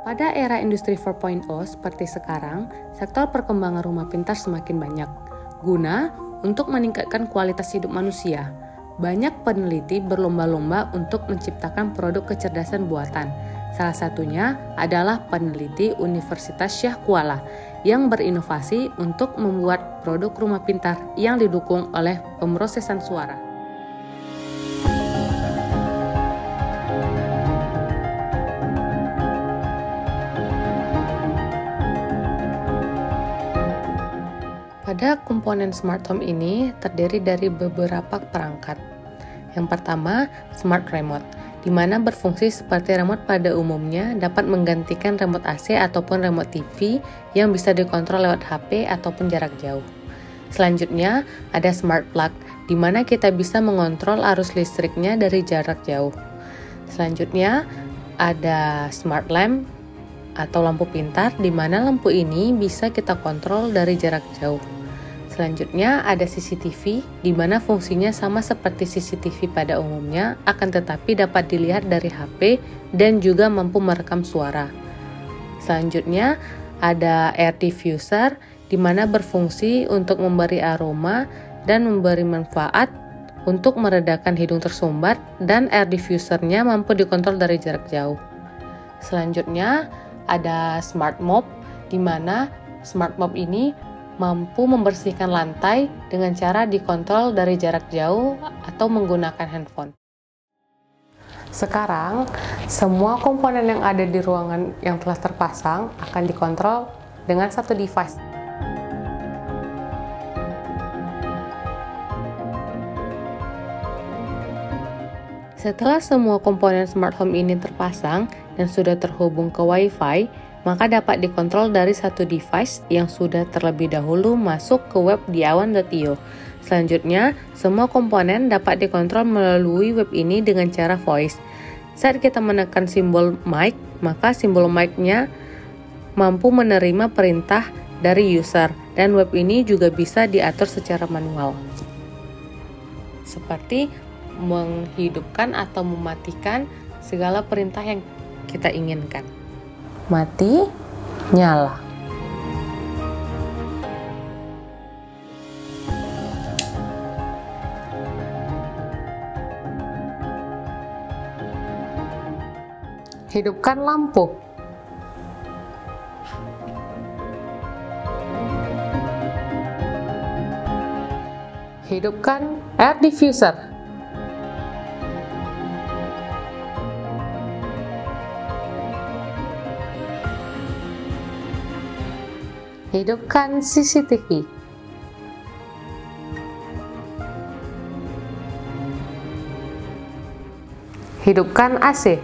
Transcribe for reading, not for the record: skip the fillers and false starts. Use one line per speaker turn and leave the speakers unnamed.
Pada era industri 4.0 seperti sekarang, sektor perkembangan rumah pintar semakin banyak. Guna untuk meningkatkan kualitas hidup manusia, banyak peneliti berlomba-lomba untuk menciptakan produk kecerdasan buatan. Salah satunya adalah peneliti Universitas Syah Kuala yang berinovasi untuk membuat produk rumah pintar yang didukung oleh pemrosesan suara. Pada komponen smart home ini terdiri dari beberapa perangkat. Yang pertama, smart remote, di mana berfungsi seperti remote pada umumnya dapat menggantikan remote AC ataupun remote TV yang bisa dikontrol lewat HP ataupun jarak jauh. Selanjutnya, ada smart plug, di mana kita bisa mengontrol arus listriknya dari jarak jauh. Selanjutnya, ada smart lamp atau lampu pintar, di mana lampu ini bisa kita kontrol dari jarak jauh. Selanjutnya ada CCTV, di mana fungsinya sama seperti CCTV pada umumnya, akan tetapi dapat dilihat dari HP dan juga mampu merekam suara. Selanjutnya ada air diffuser, di mana berfungsi untuk memberi aroma dan memberi manfaat untuk meredakan hidung tersumbat, dan air diffusernya mampu dikontrol dari jarak jauh. Selanjutnya ada smart mop, di mana smart mop ini mampu membersihkan lantai dengan cara dikontrol dari jarak jauh atau menggunakan handphone. Sekarang, semua komponen yang ada di ruangan yang telah terpasang akan dikontrol dengan satu device. Setelah semua komponen smart home ini terpasang dan sudah terhubung ke Wi-Fi, maka dapat dikontrol dari satu device yang sudah terlebih dahulu masuk ke web di awan.io. Selanjutnya, semua komponen dapat dikontrol melalui web ini dengan cara voice. Saat kita menekan simbol mic, maka simbol mic-nya mampu menerima perintah dari user, dan web ini juga bisa diatur secara manual. Seperti menghidupkan atau mematikan segala perintah yang kita inginkan. Mati, nyala. Hidupkan lampu. Hidupkan air diffuser. Hidupkan CCTV. Hidupkan AC.